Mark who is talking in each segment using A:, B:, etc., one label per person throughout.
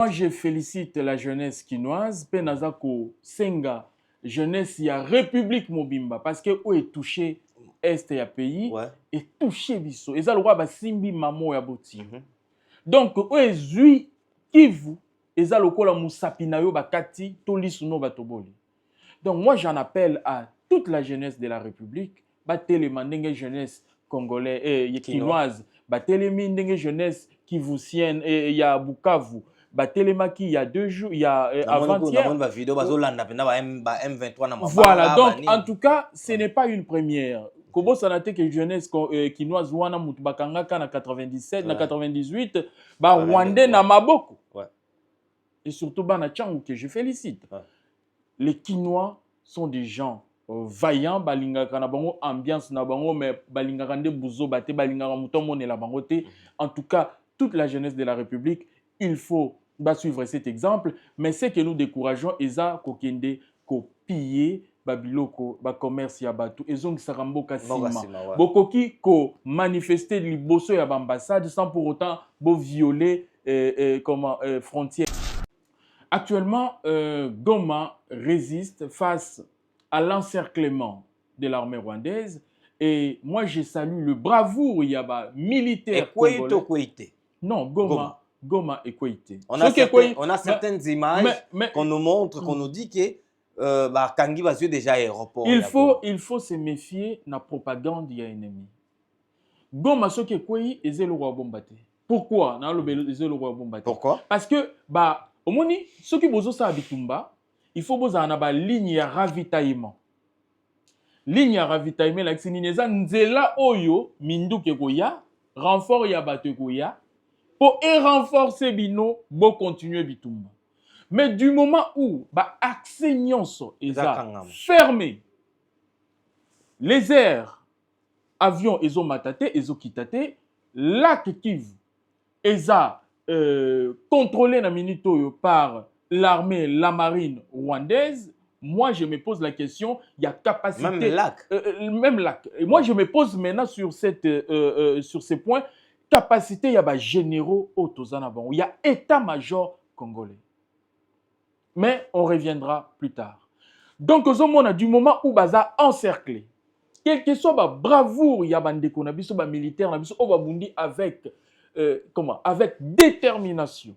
A: Moi, je félicite la jeunesse quinoise, Penazako, Senga, jeunesse, il y a République Mobimba, parce que où est touché Est et pays,
B: Ouais.
A: est touché Bisso. Et ça, le roi, bah, Simbi, Mamo, Yaboti. Donc, où est Zui, Kivu, et ça, le roi, la Moussapinayo, Bakati, Tolisuno, Batoboli. Donc, moi, j'en appelle à toute la jeunesse de la République, Batelemandenge jeunesse congolais et quinoise, Batelemandenge jeunesse kivusienne et il y a Bukavu. Batelemaki il y a 2 jours, il y a avant-hier. Voilà, donc en tout cas, ce n'est pas une première. Comment ça n'a été que jeunesse quinoise wana mutu bakangaka na 97, na 98, ba Rwandais na maboko. Et surtout bana Tchangou que je félicite. Les Quinois sont des gens vaillants, balingaka na bango ambiance na bango mais balingaka nde buzo bate balingaka mutomo ne la bango te. En tout cas, toute la jeunesse de la République, il faut suivre cet exemple, mais ce que nous décourageons eza kokende ko piller babiloko ba commerce ya batu ezongisaka mboka sima bokoki ko manifester liboso ya ambassade sans pour autant violer frontières. Actuellement, Goma résiste face à l'encerclement de l'armée rwandaise. Et moi, je salue le bravoure militaire congolais. Non, Goma et Kouité.
B: On a certaines images qu'on nous montre, qu'on nous dit que Kangi va déjà aéroport.
A: Il faut se méfier de la propagande de l'ennemi. Goma, ce qui est Koué, est le roi bombaté. Pourquoi?
B: Pourquoi?
A: Parce que, omoni, ce qui bozo sa bitumba, il faut boza na ligne de ravitaillement. Ligne de ravitaillement, la xineza nzela oyo minduke koya, renfort ya bato koya, pour renforcer bino, bo continuer bitumba. Mais du moment où accès nyonso fermé, les airs, avions ezo matate, ezo kitate, lac Kivu, eza contrôlé na minute par l'armée, la marine rwandaise, moi je me pose la question, il y a capacité... Même lac. Et moi je me pose maintenant sur ces points, capacité, il y a généraux autozanabon, il y a état-major congolais. Mais on reviendra plus tard. Donc on a du moment où baza encerclé, quel que soit la bravoure, il y a bandeko na biso ba militaire na biso o ba bundi avec avec détermination.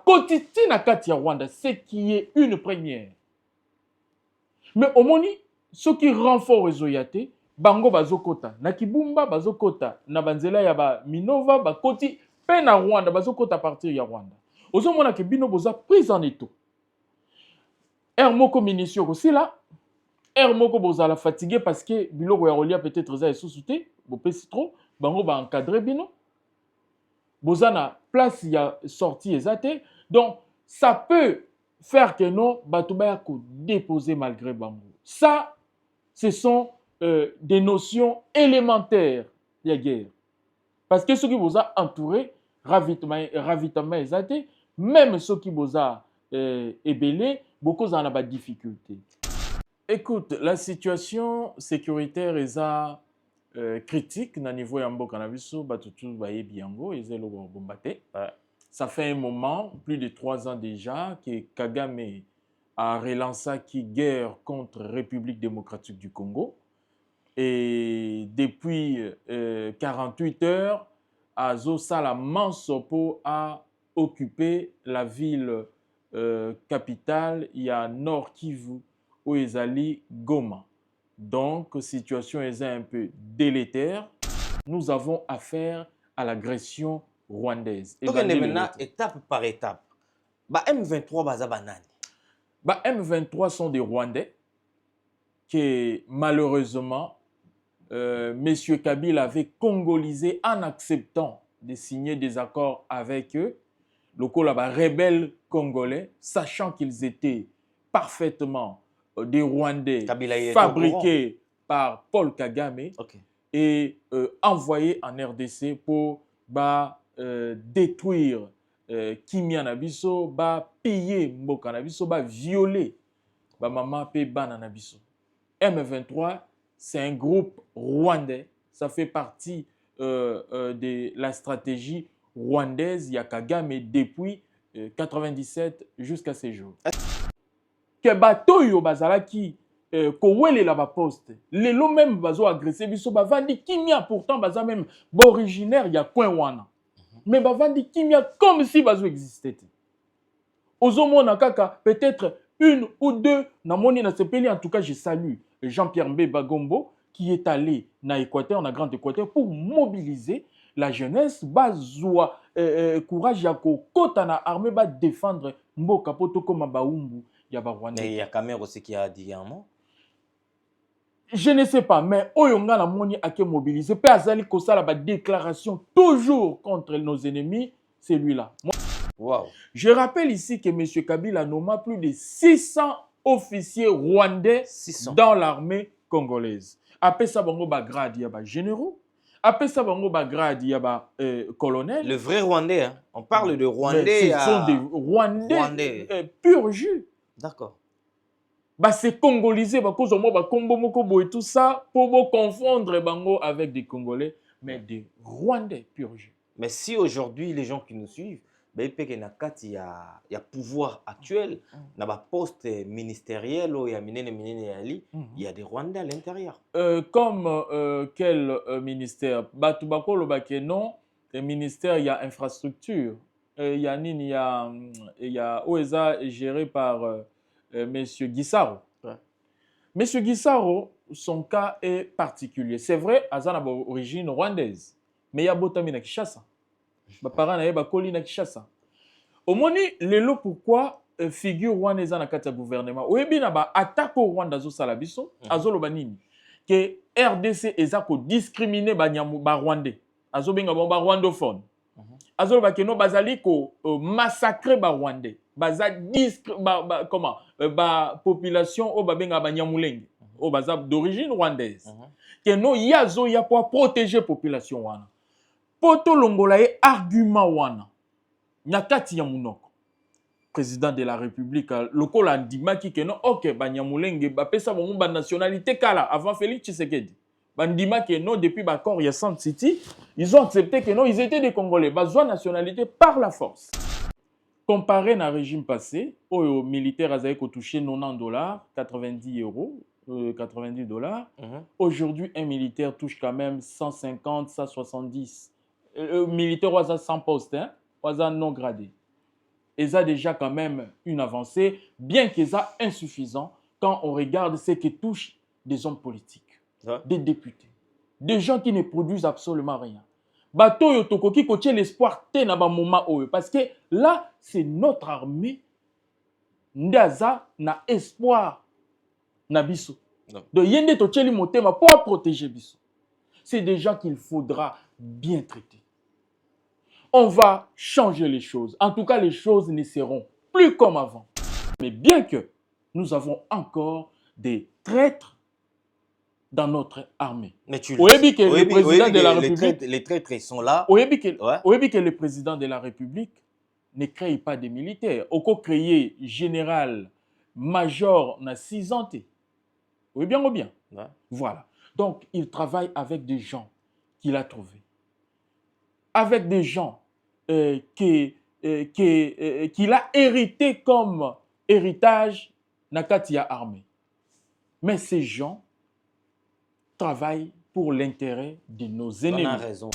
A: Kotiti na kati ya Rwanda, ce qui est une première. Mais au moni, ce qui renfort ezoyate, bango bazokota na Kibumba bazokota na banzela ya ba Minova bakoti pe na Rwanda bazokota partir ya Rwanda. Ozomona ke bino boza prise en étau. Moko munition aussi là. Moko bozala fatigué parce que biloko ya rolia peut-être za esousuté, bo pesi trop, bango ba encadrer bino. Bozana place ya sortie ezate. Donc ça peut faire que non batubaya ko déposer malgré bango. Ça ce sont des notions élémentaires de la guerre. Parce que ceux qui vous a entouré ravitaillement ezate, même ceux qui vous a ébélé, beaucoup en ont des difficultés. Écoute, la situation sécuritaire est critique au niveau de Mboka na biso, batutu baye biango, ezelo bombate. Ça fait un moment, plus de 3 ans déjà, que Kagame a relancé qui guerre contre République démocratique du Congo. Et depuis 48 heures, Azo Sala Mansopo a occupé la ville capitale, il y a Nord Kivu, où ezali Goma. Donc, situation est un peu délétère. Nous avons affaire à l'agression rwandaise.
B: Donc, on est maintenant étape par étape. M23 baza banani.
A: M23 sont des Rwandais qui, malheureusement, M. Kabila avait congolisé en acceptant de signer des accords avec eux. Le rebelles congolais, sachant qu'ils étaient parfaitement des Rwandais fabriqués par Paul Kagame et envoyés en RDC pour détruire Kimia Nabiso, piller Mboka Nabiso, violer maman pe bana Nabiso. M23, c'est un groupe rwandais, ça fait partie de la stratégie rwandaise, il y a Kagame depuis 97 jusqu'à ces jours. Que bateau yo bazalaki kowele la ba poste. Lelo même bazo agressé biso bavandi kimia pourtant baza même originaire ya coin wana. Mais bavandi kimia comme si bazo existait. Ozomona kaka peut-être une ou deux namoni na sepeli. En tout cas je salue Jean-Pierre Mbeba Gombo qui est allé na Équateur, na Grand Équateur pour mobiliser la jeunesse bazwa courage ya kota na armée ba défendre mboka poto comme baumbu ya ba Rwanda.
B: Et il y a Camer aussi qui a dit un mot.
A: Je ne sais pas, mais oyonga na moni a ke mobilisé pe azali kosala ba déclaration toujours contre nos ennemis, c'est lui-là.
B: Wow.
A: Je rappelle ici que M. Kabila nomma plus de 600 officiers rwandais
B: 600.
A: Dans l'armée congolaise. Après ça, bango ba grade ya ba généraux. Après ça, bango ba grade ya ba colonel.
B: Le vrai Rwandais, hein? On parle de Rwandais.
A: Ce sont des Rwandais pur jus.
B: D'accord.
A: Bah c'est congolisé, bah cause moi bah Combo Mokobo et tout ça pour confondre bango avec des Congolais, mais des Rwandais pur jus.
B: Mais si aujourd'hui les gens qui nous suivent, ben il y a pouvoir actuel, na ba poste ministériel ou il y a des Rwandais à l'intérieur.
A: Comme quel ministère? Batubako le non, le ministère il y a infrastructure, il y a OESA géré par Monsieur Guissaro. Ouais. Monsieur Guissaro, son cas est particulier. C'est vrai, Azan a d'origine rwandaise, mais il y a Botami na Kinshasa. Mes parents na Bakoli na Kinshasa. Au moins, lelo pourquoi figure rwandaise na kata gouvernement. Oyebi na ba attaque au Rwanda zo salabiso, azolo banini que RDC ezako discriminer ba Rwandais. Azo benga ba rwandophone. Azolo ba keno bazali ko massacrer ba Rwandais. Baza comment population au babenga banyamulenge au baza d'origine rwandaise que no yazo ya pour protéger population wana poto longola e argument wana nyakati ya munoko président de la république lokola ndimaki que no OK banyamulenge bapesa bongo ba nationalité kala avant Félix Tshisekedi bandimaki no depuis l'accord ya Sand City ils ont accepté que non ils étaient des Congolais bazwa nationalité par la force. Comparé à un régime passé, aux militaires avaient touché $90, 90 €, 90 $. Aujourd'hui, un militaire touche quand même 150, 170. Militaire, on a 100 postes, hein, on a non gradé. Ils ont déjà quand même une avancée, bien qu'ils soient insuffisants quand on regarde ce qui touche des hommes politiques, des députés, des gens qui ne produisent absolument rien. Bato yo tokoki kotie l'espoir te na ba moment oyo parce que là c'est notre armée ndaza na espoir na biso. Donc yende to tieli motema pour protéger biso. C'est des gens qu'il faudra bien traiter. On va changer les choses. En tout cas, les choses ne seront plus comme avant. Mais bien que nous avons encore des traîtres dans notre armée.
B: Mais tu
A: le président de la République,
B: les traîtres sont là.
A: Oyebi que le président de la République ne crée pas de militaires. Oko créé général, major, na 6 ans. Oui bien ou bien. Ouais. Voilà. Donc il travaille avec des gens qu'il a trouvés, avec des gens qu'il a hérité comme héritage Nakatia armée. Mais ces gens travaillent pour l'intérêt de nos ennemis.
B: On a raison.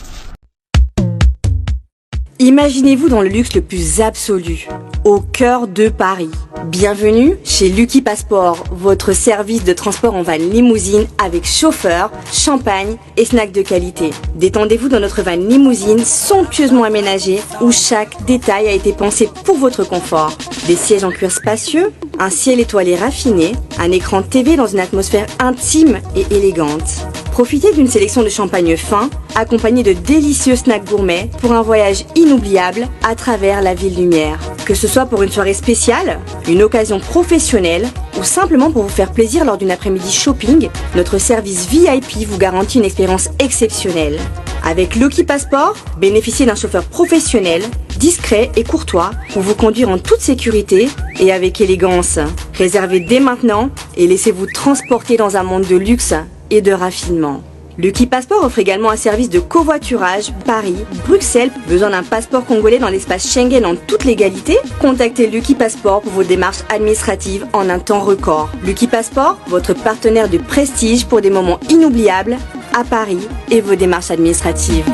C: Imaginez-vous dans le luxe le plus absolu, au cœur de Paris. Bienvenue chez Lucky Passport, votre service de transport en van limousine avec chauffeur, champagne et snacks de qualité. Détendez-vous dans notre van limousine somptueusement aménagée où chaque détail a été pensé pour votre confort. Des sièges en cuir spacieux, un ciel étoilé raffiné, un écran TV dans une atmosphère intime et élégante. Profitez d'une sélection de champagne fin, accompagné de délicieux snacks gourmets pour un voyage inoubliable à travers la ville lumière. Que ce soit pour une soirée spéciale, une occasion professionnelle ou simplement pour vous faire plaisir lors d'une après-midi shopping, notre service VIP vous garantit une expérience exceptionnelle. Avec Lucky Passport, bénéficiez d'un chauffeur professionnel, discret et courtois pour vous conduire en toute sécurité et avec élégance. Réservez dès maintenant et laissez-vous transporter dans un monde de luxe et de raffinement. Lucky Passport offre également un service de covoiturage Paris, Bruxelles. Besoin d'un passeport congolais dans l'espace Schengen en toute légalité? Contactez Lucky Passport pour vos démarches administratives en un temps record. Lucky Passport, votre partenaire de prestige pour des moments inoubliables à Paris et vos démarches administratives.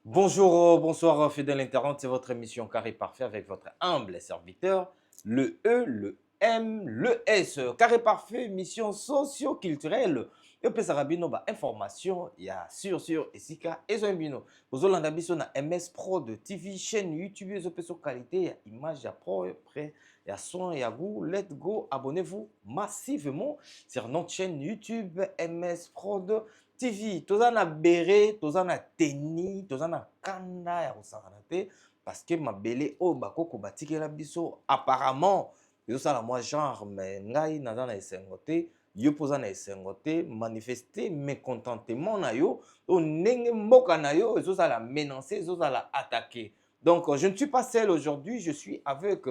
B: Bonjour, bonsoir fidèles internautes, c'est votre émission Carré Parfait avec votre humble serviteur, le E, le M, le S. Carré Parfait, mission socio-culturelle. Et puis ça rabino ba information, il y a sur Esika et Zombino. Vous avez biso na MS Pro de TV, chaîne YouTube, et sur qualité, il y a image, il y a pro, prêt, il y a son, il y a goût. Let's go, abonnez-vous massivement sur notre chaîne YouTube MS Pro de TV. Toza na béré, toza na teni, toza na kanda ya kosakanate parce que ma belé o bakoko batikela biso apparemment ça la moi genre mais ngai naza na esengote yo poza na esengote manifester mécontentement na yo o ndenge mboka na yo ça la menacer ça la attaquer. Donc je ne suis pas seul aujourd'hui, je suis avec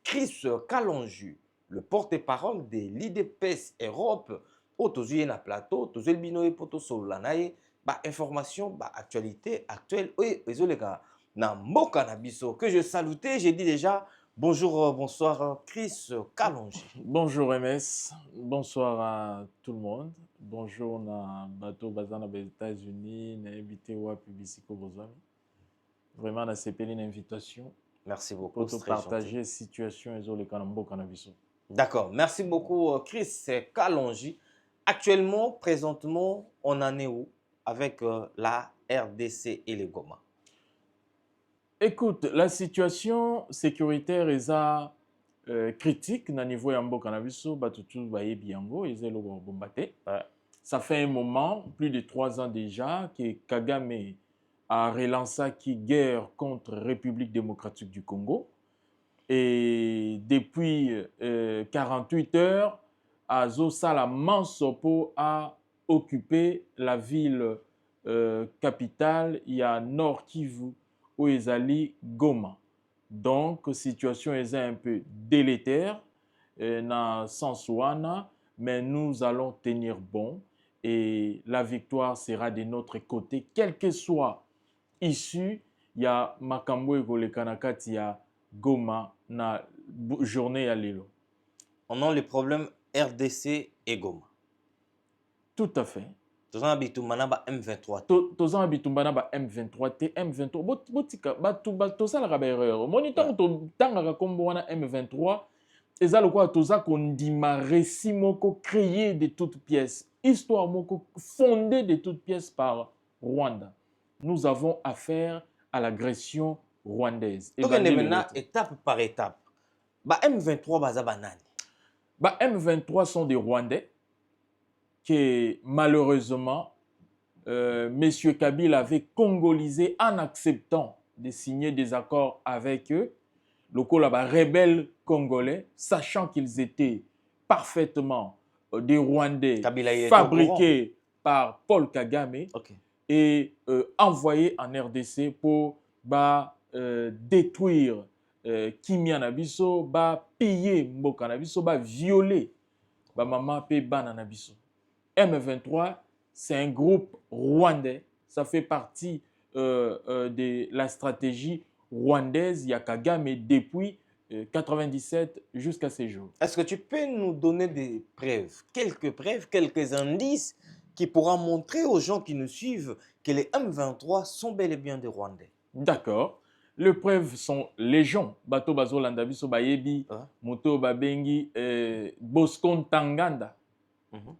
B: Chris Kalonju, le porte-parole de l'IDPS Europe. Aujourd'hui na plateau, toujours le bino et poto solanaye, ba information, ba actualité actuelle. Oui, désolé gars, na mboka na biso que je salutais, j'ai dit déjà bonjour, bonsoir Chris Kalonji.
A: Bonjour MS, bonsoir à tout le monde. Bonjour na bateau bazana des États-Unis, na invité wa publicico bozami. Vraiment na sepeli une invitation.
B: Merci beaucoup
A: pour partager la situation et les mboka na biso.
B: D'accord, merci beaucoup Chris Kalonji. Actuellement, présentement, on en est où avec la RDC et les Goma?
A: Écoute, la situation sécuritaire est critique au niveau de Mboka-na-biso, ça fait un moment, plus de 3 ans déjà, que Kagame a relancé la guerre contre la République démocratique du Congo. Et depuis 48 heures, Azosala Mansopo a occupé la ville capitale, il y a Nord Kivu, où Ezali Goma. Donc, la situation est un peu délétère dans le sens ouana, mais nous allons tenir bon et la victoire sera de notre côté, quel que soit issue. Il y a Makambo et Golekanakati, il y a Goma, na journée à Lilo.
B: On a les problèmes RDC et Goma.
A: Tout à fait.
B: Tous en Bitumbana ba M23.
A: Tous en Bitumbana ba M23. T M23. Botika tous la erreur. Moniteur tanga kombo wana M23. Eza lokwa toza kondima récit moko créé de toutes pièces. Histoire moko fondée de toutes pièces par Rwanda. Nous avons affaire à l'agression rwandaise.
B: Donc on est maintenant étape par étape. Ba M23 baza banani.
A: Bah, M23 sont des Rwandais que malheureusement, M. Kabila avait congolisé en acceptant de signer des accords avec eux, le rebelles congolais, sachant qu'ils étaient parfaitement des Rwandais fabriqués par Paul Kagame et envoyés en RDC pour détruire Kimia Nabiso, piller Mboka Nabiso, violer maman pe bana Nabiso. M23, c'est un groupe rwandais. Ça fait partie de la stratégie rwandaise Yakagame depuis 1997 jusqu'à ces jours.
B: Est-ce que tu peux nous donner des preuves, quelques indices qui pourront montrer aux gens qui nous suivent que les M23 sont bel et bien des Rwandais?
A: D'accord. Les preuves sont légion. Bato bazo landabiso bayebi, moto babengi, Bosco Tanganda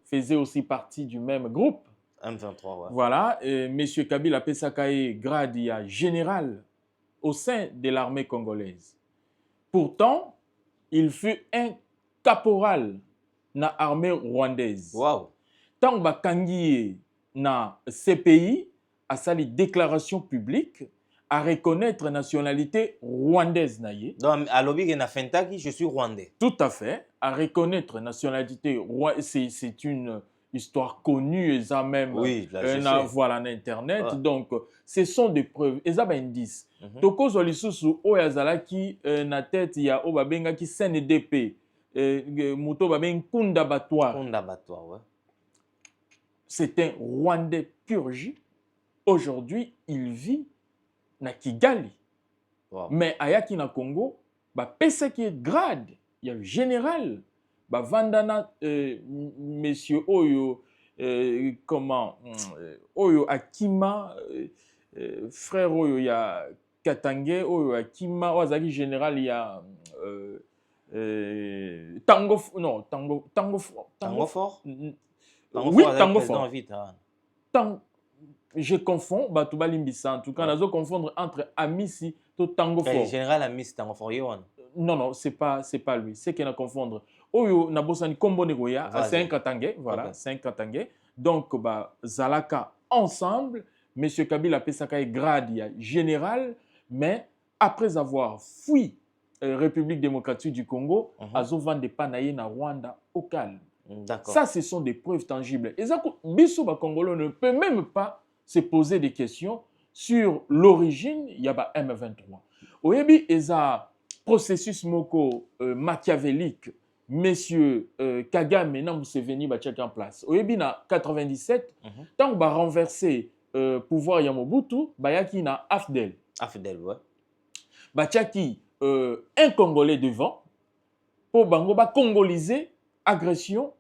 A: faisait aussi partie du même groupe.
B: M23, ouais.
A: Voilà. Monsieur Kabila Pesakaye grade ya général au sein de l'armée congolaise. Pourtant, il fut un caporal na armée rwandaise.
B: Wow.
A: Tant bakangi na CPI a sali déclaration publique à reconnaître la nationalité rwandaise.
B: Donc, à l'objet de Fentaki, je suis rwandais.
A: Tout à fait. À reconnaître la nationalité rwandaise, c'est une histoire connue, et ça même voilà en internet. Ouais. Donc, ce sont des preuves. Et ça, indice. Toko Zolisusu, Oyazalaki, na tête, il y a Obabenga qui CNDP, moto babengi Nkunda Batwa.
B: Nkunda Batwa, ouais.
A: C'est un Rwandais pur jus. Aujourd'hui, il vit na Kigali.
B: Wow.
A: Mais ayaki na Congo, pesa qui est grade, il y a le général, vandana monsieur Oyo, comment, Oyo Akima, frère Oyo, il y a Katangé, Oyo Akima, Ozaki général, il y a Tango Fort. Oui, Tango Fort. Je confonds, Batouba Limbissa, en tout cas, on confondre entre Amissi et Tango Fort.
B: Général Amissi Tango Fort,
A: non, c'est pas lui. C'est qu'il y a confondre. Oyo Nabosani Kombo Negoya, c'est un Katangé, voilà, okay. C'est un Katangé. Donc, Zalaka ensemble, M. Kabila Pesaka est grade général, mais après avoir fui République démocratique du Congo, Azo vende panaye na Rwanda au calme. Ça, ce sont des preuves tangibles. Et ça, Bissouba Congolais ne peut même pas se poser des questions sur l'origine, il y a M23. Oyebi, il y a un processus moko machiavélique, monsieur Kagame, maintenant, Museveni, en place. Oyebi, en 97, tant qu'on a renversé pouvoir Yamobutu, Bayaki na Afdel.
B: Afdel, ouais.
A: Bachaki, un Congolais devant, pour Bango, congoliser agression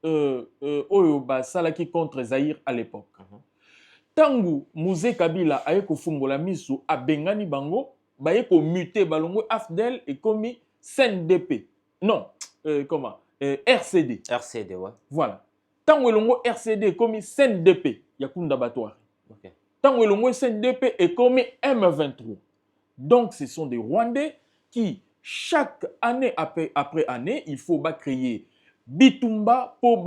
A: Oyo Salaki contre Zaïre à l'époque. Tangu Mouzé Kabila a fungola misu a Bengani Bango, baeko muté balongo Afdel et commis CNDP. Non, comment RCD.
B: RCD, ouais.
A: Voilà. Tangu elongo RCD commis CNDP, Yakunda Batouari.
B: Okay.
A: Tangu elongo CNDP et commis M23. Donc ce sont des Rwandais qui, chaque année après année, il faut créer Bitumba pour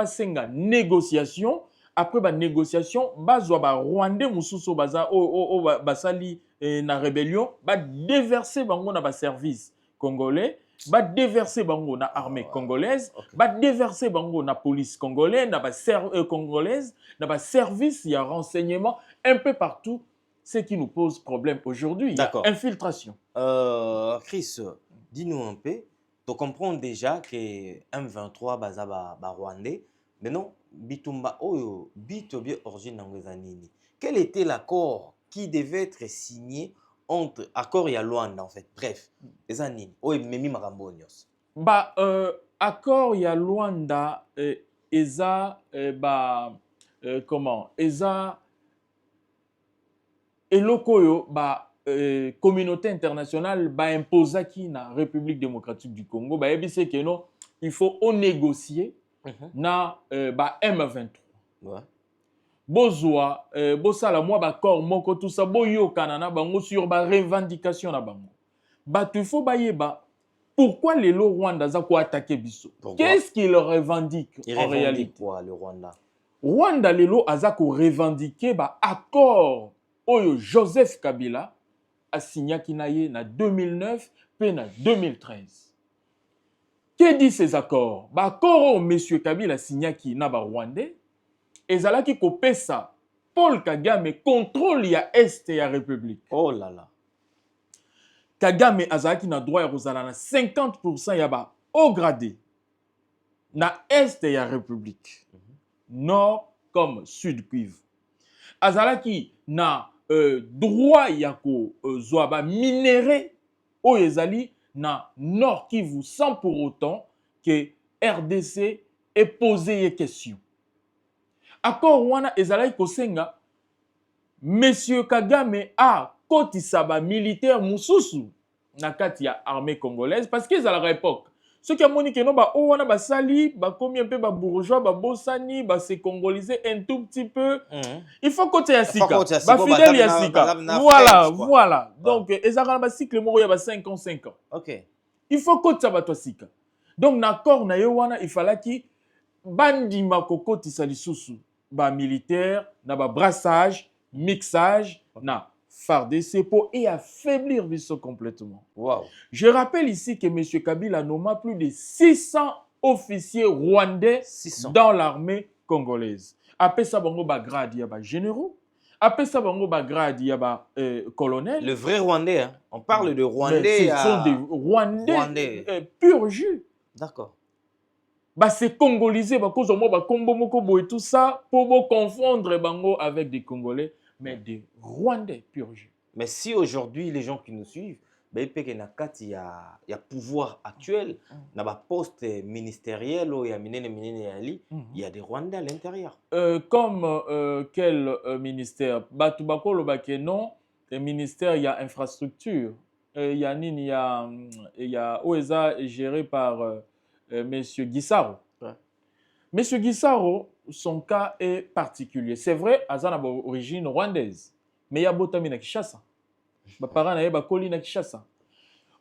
A: senga négociation. Après la négociation, Rwandais mususu basali na rébellion, déverser bango na service congolais, déverser bango na armée congolaise, déverser bango na police congolaise, congolaise, na service, il y a renseignement un peu partout. Ce qui nous pose problème aujourd'hui, il y a infiltration.
B: Chris, dis-nous un peu. Tu comprends déjà que M23 bazaba Rwandais, mais non, Bitumba Oyo, Bitobie origine anglaise. Quel était l'accord qui devait être signé entre accord et Luanda en fait? Bref, les années. Oyo memi marambonios.
A: Accord et Luanda eza comment? Eza elokoyo communauté internationale imposa qui na République démocratique du Congo c'est que non il faut négocier na M23
B: ouais.
A: Bozwa bosala moi accord moko tout ça boyo kanana bango sur revendication na bango il faut bayeba pourquoi les Rwanda za ko attaquer biso. Qu'est-ce qu'ils revendiquent en réalité
B: quoi le Rwanda
A: lelo azako revendiquer accord oyo Joseph Kabila a signé Kinaye na 2009 puis na 2013. Que dit ces accords? Accord monsieur Kabila a signé ki na Rwandais ezalaki kopesa Paul Kagame contrôle ya est ya République.
B: Oh là là.
A: Kagame azalaki na droit ya kozala na 50% ya haut gradé na est ya République. Nord comme sud cuivre. Azalaki na droit ya ko zwa minéré o ezali na Nord Kivu sans pour autant que RDC ait posé des questions. Accord wana ezalaki kosenga monsieur Kagame a kotisa militaire mususu na kati ya armée congolaise parce que à la époque ceux qui ont moniqué non wana basali komi un peu bourgeois bosani se congoliser un tout petit peu. Il faut côté ya sika fidèle ya sika voilà donc ezaka na cycle moko ya 5 ans.
B: OK,
A: il faut côté bato sika donc na accord na yo wana il fallait ki bandima kokotisa lisusu militaire na brassage mixage na FARDC pour et affaiblir biso complètement.
B: Wow.
A: Je rappelle ici que M. Kabila nomma plus de 600 officiers rwandais dans l'armée congolaise. Après ça, bango grade ya généraux. après ça bango ba grade ya ba colonel.
B: Le vrai Rwandais, hein. On parle de
A: Mais
B: Rwandais.
A: ce sont des Rwandais, pur jus.
B: D'accord.
A: Bah c'est congolisé, bah cause moi bah combo moko boy tout ça pour confondre bango avec des Congolais, mais des Rwandais pur jus.
B: Mais si aujourd'hui les gens qui nous suivent, ben il y a pouvoir actuel, na ba poste ministériel ou il y a il y a des Rwandais à l'intérieur.
A: Comme quel ministère? Batubako le non, le ministère il y a infrastructure, il y a nini, il y a OESA géré par Monsieur Guissaro.
B: Ouais.
A: Monsieur Guissaro, son cas est particulier. C'est vrai, Azana a origine rwandaise, mais il y a Botami na Kinshasa. Mes parents na Koli na Kinshasa.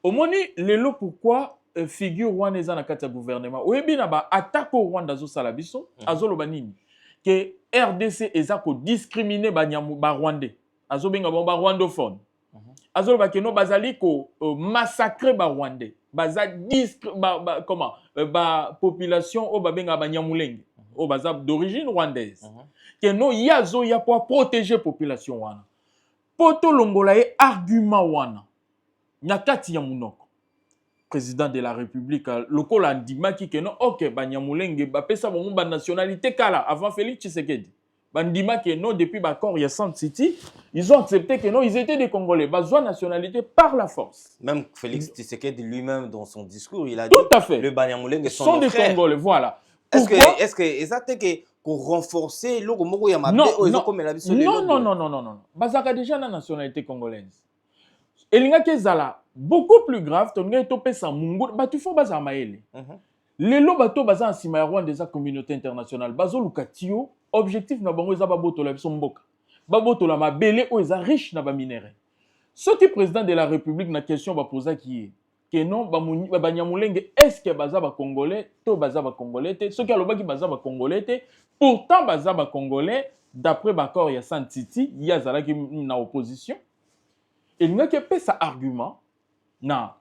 A: Au moni, lelo pourquoi figure rwandaise na kati ya gouvernement? Oyebi na ba attaque au Rwanda zo salabiso, azolo banini que RDC ezako discriminer ba Rwandais. Azo benga ba rwandophone. Azolo ba keno bazali ko massacrer ba Rwandais. Baza comment population o babenga ba Nyamulenge o baza d'origine rwandaise que no yazo ya pour protéger population wana poto longola e argument wana nyakati ya munoko président de la république lokola andimaki que non OK ba Nyamulenge ba pesa ba mumba nationalité kala avant Félix Tshisekedi bandima que non depuis l'accord ya Sand City ils ont accepté que non ils étaient des Congolais besoin nationalité par la force.
B: Même Félix Tshisekedi lui-même dans son discours il a
A: tout
B: dit
A: à fait
B: le Banyamulenge
A: sont des
B: frères.
A: Congolais voilà.
B: Est-ce que exactement que pour renforcer le moko ya mabe
A: non bazaka déjà la nationalité congolaise elinga kezala beaucoup plus grave tonga etopesa mungu batu fo baza maele lelo bato baza nsima ya Rwanda des communauté internationale bazo lukatio objectif na bango eza babotola biso mboka babotola mabele o eza riche na ba minéraux soki président de la république na question ba posa ki que non ba Nyamulenge est-ce que baza ba congolais to baza ba congolais te soki alobaki baza ba congolais te pourtant baza ba congolais d'après l'accord ya Sand City ya zalaki na opposition et il n'y a que ça argument na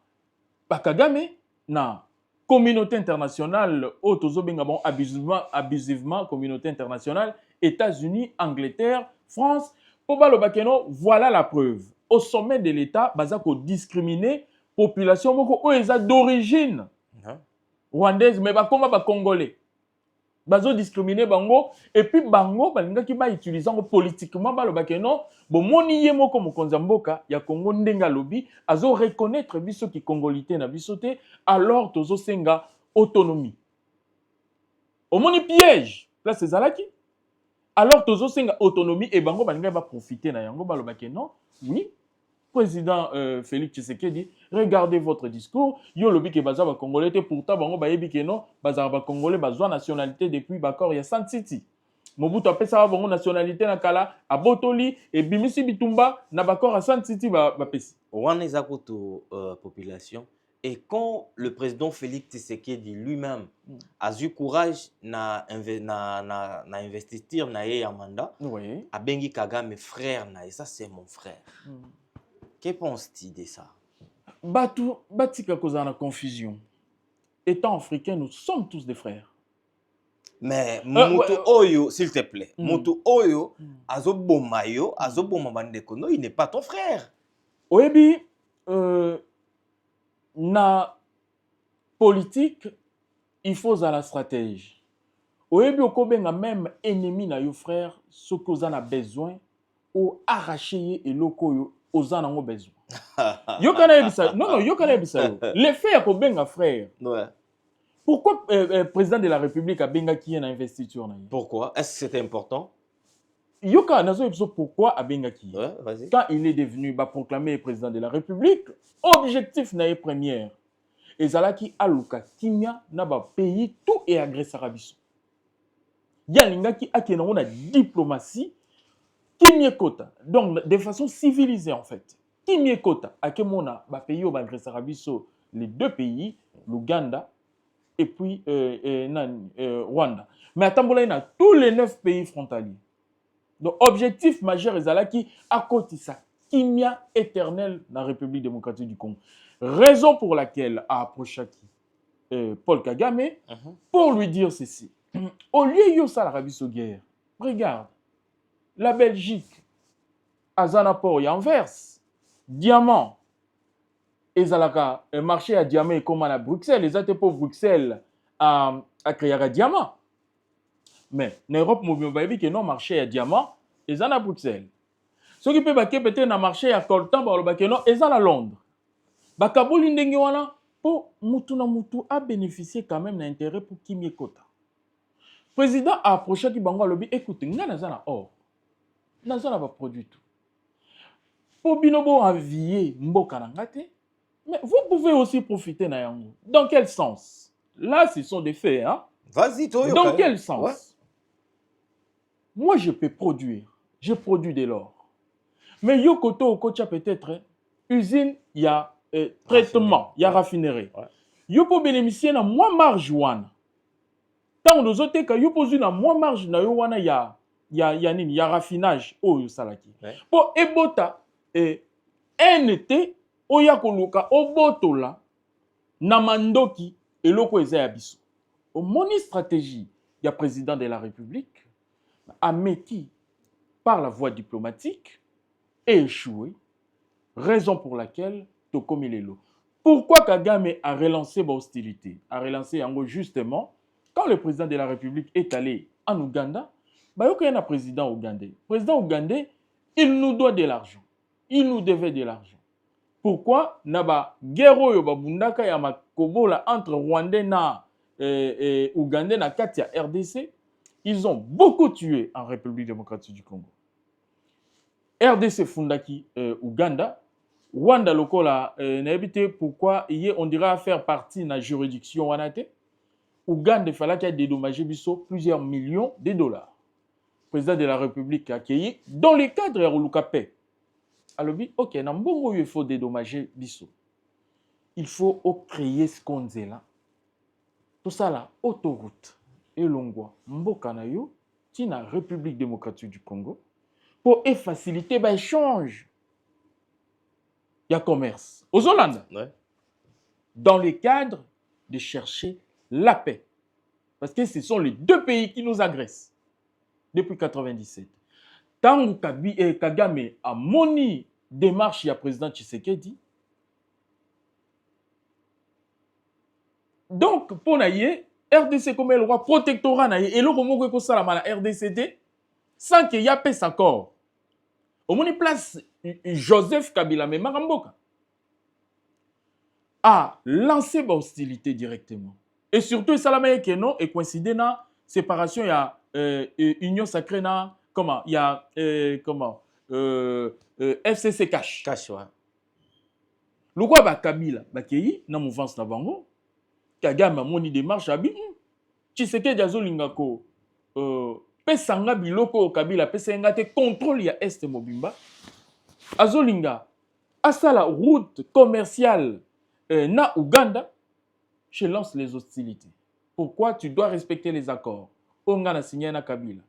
A: ba Kagame na communauté internationale autozobenga bon abusivement communauté internationale États-Unis, Angleterre, France pour balobakeno voilà la preuve au sommet de l'État bazako discriminer population moko oyo d'origine rwandaise mais bakoma ba congolais bazo discriminer bango et puis bango balingaki ba utiliser politiquement balobakeno bomoni ye moko mokonza mboka ya Congo ndenga lobi azo reconnaître biso ki congolité na biso te alors tozo senga autonomie omoni piège là c'est zalaki alors tozo senga autonomie et bango balinga ba profiter na yango balobakeno oui président Félix Tshisekedi regardez votre discours yo lobi ke baza ba congolais te pourtant bango bayebi ke non baza ba congolais bazwa nationalité depuis l'accord ya Sand City Mobutu apesa bango nationalité na kala abotoli et bimisi bitumba na bakor ya Sand City ba pesi
B: wana eza koto population et quand le président Félix Tshisekedi lui-même a eu courage na investir na ye ya mandat
A: oui
B: abengi Kagame frère na et ça c'est mon frère. Que penses-tu de ça?
A: Batika kozana confusion. Étant africain, nous sommes tous des frères.
B: Mais Moto Oyo, s'il te plaît, Moto Oyo, Azoboma yo, Azoboma bandeko, non, il n'est pas ton frère.
A: Oyebi, na politique, il faut la stratégie. Oyebi okobenga même ennemi na yo frère, ce que a besoin, ou arracher et loko ozana ngo besoin. Yo kana ebisa non yo kana ebisa yo les frères ko benga frère
B: ouais
A: pourquoi président de la république a benga qui en investiture na
B: pourquoi est-ce que c'était important
A: yo kana nazo ebiso pourquoi a benga qui
B: ouais vas-y
A: quand il est devenu proclamé président de la république objectif na première ezalaki aluka kimia na ba pays tout et agressé biso ya lingaki akena na diplomatie kimia kota donc de façon civilisée en fait Kimie Kota, Akemona, pays au Biso, les deux pays, l'Ouganda et puis Rwanda. Mais à Tamboula, il y a tous les 9 pays frontaliers. Donc, objectif majeur est qui à côté ça, Kimia éternelle dans la République démocratique du Congo. Raison pour laquelle a approché Paul Kagame pour lui dire ceci. Au lieu de ça, l'Arabie Saoudite, regarde, la Belgique, azana port ya Anvers diamant ezalaka marché ya diamant ekoma na Bruxelles ezate pour Bruxelles à créer diamant mais en Europe mobimba yebi que non marché ya diamant ezana Bruxelles soki pe bake peut-être na marché ya coltan ba que non ezana Londres bakaboli ndenge wana po mutu na mutu a bénéficié quand même d'intérêt pour kimi ekota président a approché ki bango alobi écoute nga nazana or nazana ba produit tout pour binobo avier mboka na ngate mais vous pouvez aussi profiter na yango dans quel sens là ce sont des faits hein
B: Vas-y toi.
A: dans quel sens
B: ouais.
A: Moi je peux produire je produis de l'or mais yo koto okocha peut-être usine il y a traitement il y a raffinerie
B: ouais.
A: Yo pour bénéficier na moins marge wana tant nous autres que yo poser na moins marge na yo wana ya nini ya raffinage oyo salaki
B: ouais.
A: Pour ebota NT oya koluka obotola na mandoki eloko eza ya biso omoni stratégie ya président de la République ameki par la voie diplomatique et échoué raison pour laquelle tokomi lelo. Pourquoi Kagame a relancé l'hostilité? A relancé yango justement quand le président de la République est allé en Ouganda, bah il y a un président ougandais. Président ougandais, il nous doit de l'argent. Il nous devait de l'argent. Pourquoi naba guerre yo babundaka ya makobola entre Rwandais na Ougandais na Katia RDC, ils ont beaucoup tué en République démocratique du Congo. RDC fundaki Ouganda, Rwanda lokola n'habité pourquoi on dirait faire partie de la juridiction wanate. Ouganda il fallait qu'il y ait dédommagé plusieurs millions de dollars. Le président de la République a accueilli dans le cadre de Rouloukapé. Alors, ok, il faut dédommager Bissot. Il faut créer ce qu'on dit là. Tout ça là, autoroute et Longwa, Mbokanayo, qui la République démocratique du Congo, pour faciliter l'échange. Il y a commerce. Aux Hollandes,
B: ouais.
A: Dans le cadre de chercher la paix. Parce que ce sont les deux pays qui nous agressent depuis 1997. Tant que Kagame a moni démarche à président Tshisekedi. Donc, pour naïe, RDC comme le roi protectorat naïe, et le romo que ça la RDCD, sans qu'il y ait pas accord. Au moins, place Joseph Kabila, mais Maramboka, a lancé l'hostilité directement. Et surtout, Salamé Keno est coïncidé dans la séparation, il y a Union Sacrée, comment, il y a FCC Cash.
B: Cash, ouais.
A: Le roi Kabila, Bakeyi, dans la mouvance na bango, Kagame a moni démarche, a dit, Tshisekedi Azolingako, pesanga biloko Kabila, pesanga te contrôle ya Est Mobimba, Azolinga, asala route commerciale na Ouganda, je lance les hostilités. Pourquoi? Tu dois respecter les accords. On a signé na Kabila.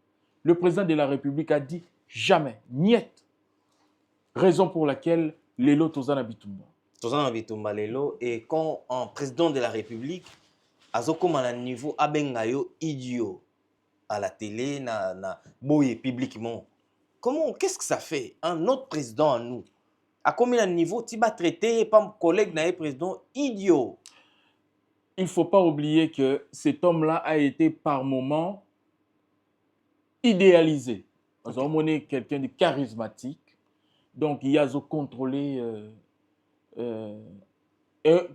A: Le président de la République a dit jamais, niet. Raison pour laquelle Lelo Tozana Bitumba.
B: Tozana Bitumba Lelo, et quand un président de la République a un niveau abengayo idiot à la télé, na boye publiquement. Comment, qu'est-ce que ça fait? Un autre président à nous. À combien de niveau tu vas traiter par collègue na président idiot?
A: Il ne faut pas oublier que cet homme-là a été par moments idéalisé. Nous avons monné quelqu'un de charismatique. Donc, il y a contrôlé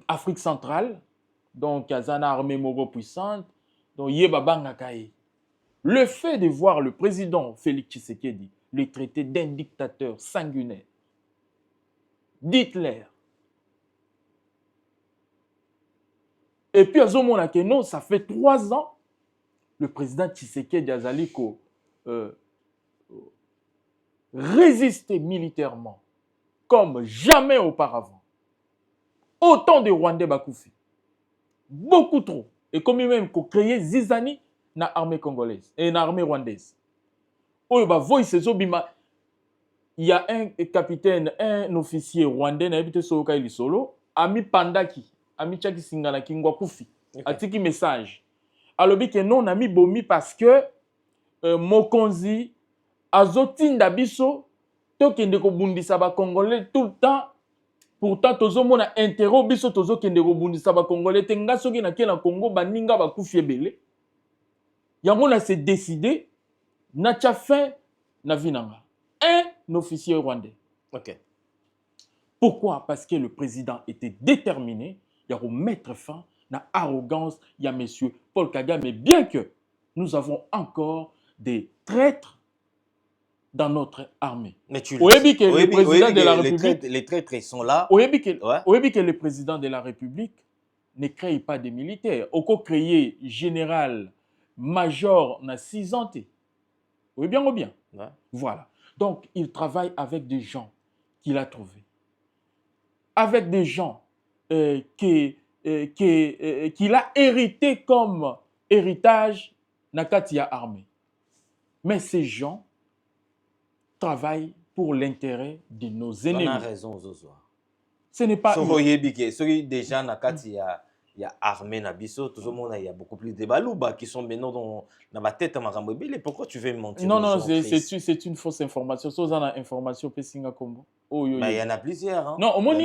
A: Afrique centrale. Donc, il y a une armée moro puissante. Donc, il y a le fait de voir le président Félix Tshisekedi le traiter d'un dictateur sanguinaire, d'Hitler. Et puis, à ce moment-là, non, ça fait 3 ans, le président Tshisekedi Azaliko résistait militairement comme jamais auparavant. Autant de Rwandais Bakoufi. Beaucoup trop. Et comme même qu'on créait Zizani dans l'armée congolaise et dans l'armée rwandaise. Il y a un capitaine, un officier rwandais, Ami Pandaki. Ami Tchaki Singana Kingwa Koufi. A tiki message. Alobi que non ami bomi parce que Mokonzi azotinda biso tokende kobundisa ba Congolais tout le temps. Pourtant tozomona intérêt biso tozokende kobundisa ba Congolais te nga soki na kena Congo baninga bakufi ebele. Yango na s'est décidé na tcha fin na vinanga. Un officier rwandais.
B: OK.
A: Pourquoi? Parce que le président était déterminé à remettre fin à l'arrogance de M. Paul Kagame. Mais bien que nous avons encore des traîtres dans notre armée.
B: Mais tu
A: Oyebi que le président de la République...
B: Les traîtres, ils sont là.
A: Oyebi que le président de la République ne crée pas des militaires. Oko créé général, major, na 6 ans. Oui, bien ou bien.
B: Ouais.
A: Voilà. Donc, il travaille avec des gens qu'il a trouvés. Avec des gens qu'il a hérité comme héritage Nakatia armée. Mais ces gens travaillent pour l'intérêt de nos ennemis.
B: On a raison, Zozo.
A: Ce n'est pas...
B: Celui déjà Nakatia il y a armée Nabiso, tout le monde il y a beaucoup plus de balouba qui sont maintenant dans ma tête à Marambobile. Pourquoi tu veux me mentir?
A: Non, non, c'est une fausse information. C'est une information Pessinga Combo.
B: Mais il y en a plusieurs. Hein.
A: Non, au moins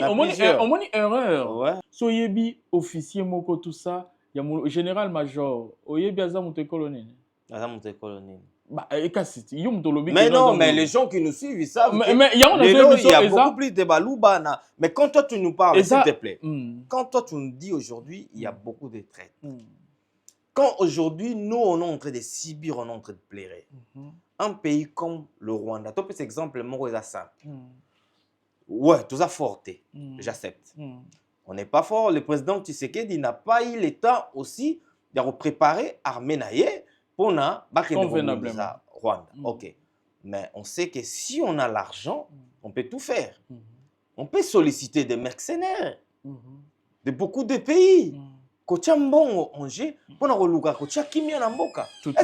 A: erreur.
B: Ouais.
A: Soyebi, officier Moko, tout ça, il y a le général-major. Oyebi Azamoute colonel.
B: Azamoute colonel.
A: Bah,
B: mais non, mais les gens qui nous suivent, ils savent.
A: Mais il y
B: a beaucoup plus de balouba. Mais quand toi tu nous parles, s'il te plaît, quand toi tu nous dis aujourd'hui, il y a beaucoup de traites. Quand aujourd'hui, nous, on est en train de subir, on est en train de pleurer. Un pays comme le Rwanda, toi, par exemple, moi, c'est simple. Ouais, tout ça fort, j'accepte. On n'est pas fort. Le président Tshisekedi n'a pas eu le temps aussi de préparer l'armée pour na Rwanda. OK. Mais on sait que si on a l'argent, on peut tout faire. On peut solliciter des mercenaires de beaucoup de pays. Est-ce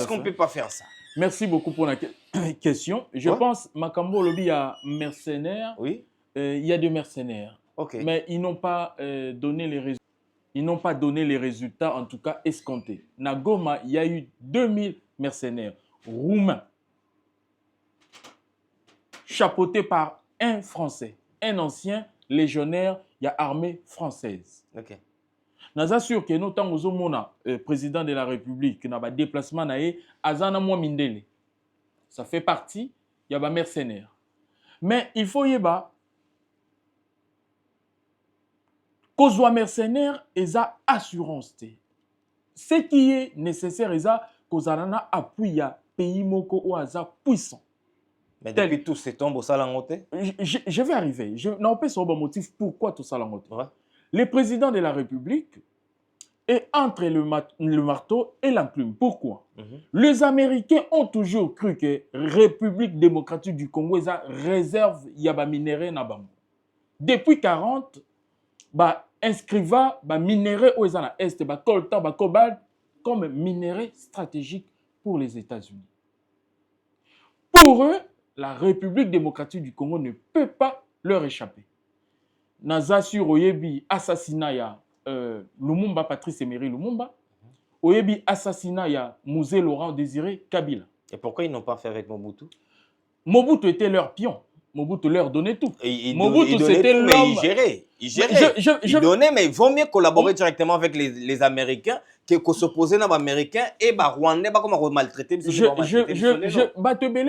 B: qu'on ne peut pas faire ça?
A: Merci beaucoup pour la question. Je pense Makambo Lobby a mercenaires.
B: Oui.
A: Il y a des mercenaires.
B: Okay.
A: Mais ils n'ont pas donné les résultats. Ils n'ont pas donné les résultats, en tout cas escomptés. Nagoma, il y a eu 2000 mercenaires roumains, chapeautés par un Français, un ancien légionnaire, il y a armée française.
B: Ok.
A: Nous assurons que nous avons président de la République, qui a un déplacement, mindele. Ça fait partie, il y a des mercenaires. Mais il faut y avoir Kozwa mercenaire et ça assurance. Ce qui est nécessaire, c'est que appui à pays moko ou à puissant.
B: Mais depuis tout ce temps,
A: je vais arriver. Je n'en peux pas motif pourquoi tout ça
B: ouais.
A: Le président de la République est entre le marteau et la plume. Pourquoi? Les Américains ont toujours cru que République démocratique du Congo est réserve yaba minéraux na bango. Depuis 40, bah inscriva ba minéraux aux na est ba coltan ba cobalt comme minéraux stratégiques pour les États-Unis. Pour eux, la République démocratique du Congo ne peut pas leur échapper. Naza sur Oyebi assassinat ya Lumumba, Patrice Emery Lumumba. Oyebi assassinat ya Musée Laurent Désiré Kabila.
B: Et pourquoi ils n'ont pas fait avec Mobutu?
A: Mobutu était leur pion. Mobutu leur donnait tout.
B: Mobutu c'était l'homme. Il gérait. Il donnait, mais il vaut mieux collaborer directement avec les Américains que s'opposer aux Américains et les Rwandais comme maltraiter.
A: Je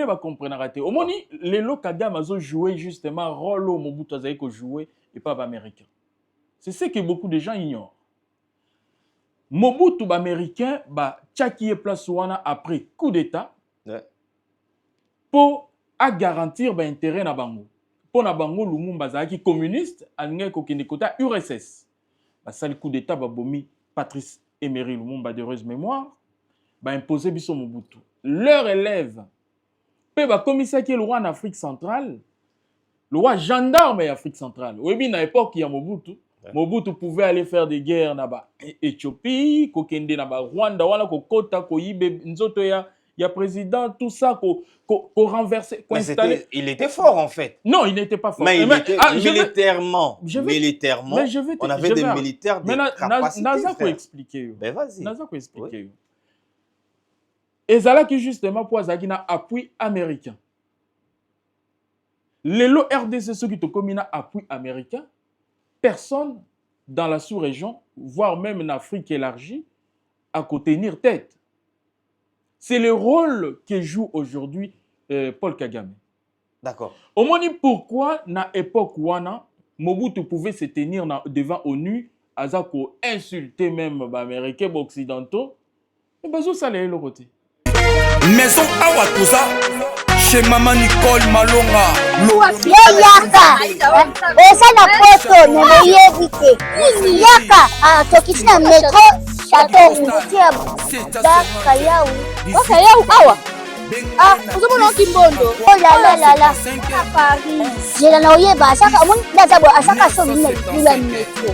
A: va comprendre. Au moins, les Kagame ont joué justement rôle où Mobutu a joué et pas les Américains. C'est ce que beaucoup de gens ignorent. Mobutu américain ba tchakiye place wana après coup d'état pour garantir ba intérêt na bango. Pour na bango Lumumba zaki communiste alinga ko kende kota URSS. Ba sali coup d'état ba bomi Patrice Emery Lumumba d'heureuse mémoire ba imposer biso Mobutu. Leur élève pe ba commissaire qui est le roi en Afrique centrale, le roi gendarme en Afrique centrale. Oui, na époque il y a Mobutu. Mobutu pouvait aller faire des guerres na Éthiopie, kokende na Rwanda, wala kokota ko yibe nzoto ya président, tout ça ko renverser, ko installer.
B: Il était fort en fait.
A: Non, il n'était pas fort.
B: Mais militairement, on avait des militaires de capacité.
A: Naza ko expliquer.
B: Ben vas-y.
A: Naza ko expliquer. Et ça là qui justement pour Zagina appui américain. Lelo RDC, ceux qui te comminent appui américain, personne dans la sous-région, voire même en Afrique élargie, à tenir tête. C'est le rôle que joue aujourd'hui Paul Kagame.
B: D'accord.
A: Au moins, pourquoi, na époque wana, Mobutu pouvait se tenir devant ONU, Azako insulter même les Américains, les Occidentaux, et bien ça allait le côté.
D: Maison Awatusa, chez Maman Nicole Malonga.
E: Yaka, eza na poto nemoyebi te. Yaka, tokiti na metro Château Rouge ya Bakayau. Bakayau awa. Ozomona okimbondo. Oh la la la. Paris. Jela na oyeba asaka omoni ndazabo asaka so bila metro.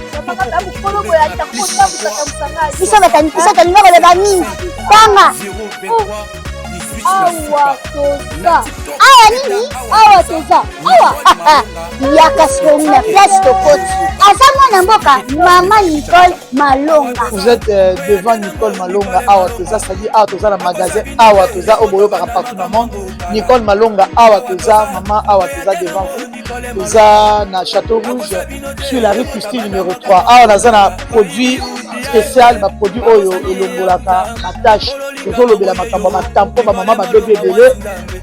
E: Biso batani ba nini? Tanga. Awa toza. Awa nini? Awa toza. Awa. Yaka soni na place tokoti. Asa mwana mboka Maman Nicole Malonga.
F: Vous êtes devant Nicole Malonga Awa toza, c'est-à-dire Awa toza le magasin Awa toza au boyo partout dans le monde. Nicole Malonga Awa toza, maman Awa toza devant vous. Toza na Château Rouge sur la rue Custine numéro 3. Awa naza na produit spécial, ba produit oyo elongolaka na tâche. Tozolobela makambo matampo ba maman ba bébé belé,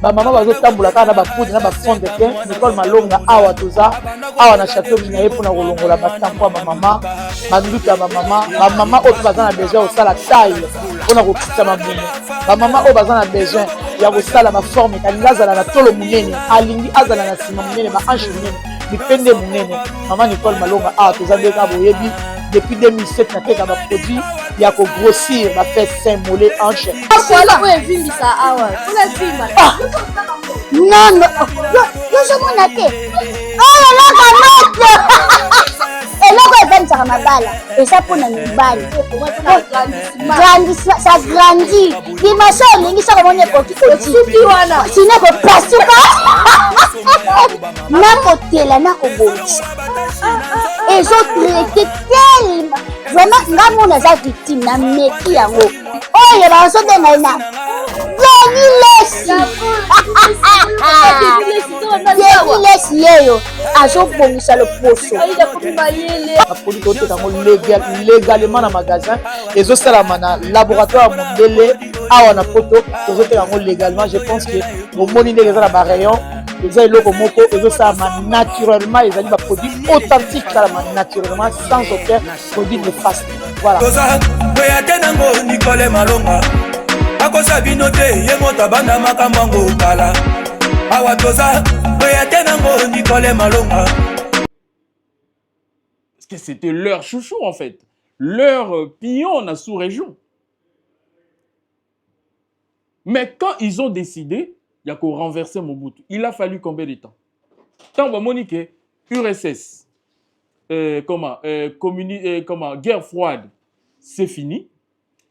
F: ba maman bazotambolaka na ba poudre na ba fond de teint. Nicole Malonga Awa toza, Awa na Château Rouge na ye pona kolongola batampo ba maman, banduki ya ba maman oyo baza na besoin osala taille pona kokisa mamumu. Ba maman oyo baza na besoin ya kosala ba forme kalinga azala na tolo munene, alingi azala na sima munene, ba hanche munene, bipende munene. Maman Nicole Malonga Awa toza ndeka boyebi depuis 2007 na teka ba produit ya ko grossir ba fait sein mollet hanche.
E: Voilà oyo evimbisa awa. Kuna vimba. Non non. Yo somona te. Oh la kamate. Eloko evanisaka mabala eza mpona mibali ça grandit dimension olingi soko moni ekoki kosuki wana sino kopasuka nakotela nakobongisa ezotraite telema vraiment nga mona eza victime na meki yango oyo bazobengai na Lesi yeyo azobongisa loposo apoli toteka yango légalement na magasin ezosalama na laboratoire mondele awa na poto tozoteka yango légalement. Je pense que bomoni ndenge eza na barayon eza eloko moko ezosalama naturellement, ezali baproduit authentique salama naturellement sans aucun produit néfaste. Voilà.
D: Akosa bino te ye moto banda makambo ngo kala awa toza oya tena ngo Nicole Malonga.
A: Parce que c'était leur chouchou en fait, leur pion dans la sous-région. Mais quand ils ont décidé, il y a qu'au renverser Mobutu. Il a fallu combien de temps? Tant que Monique, URSS, guerre froide, c'est fini.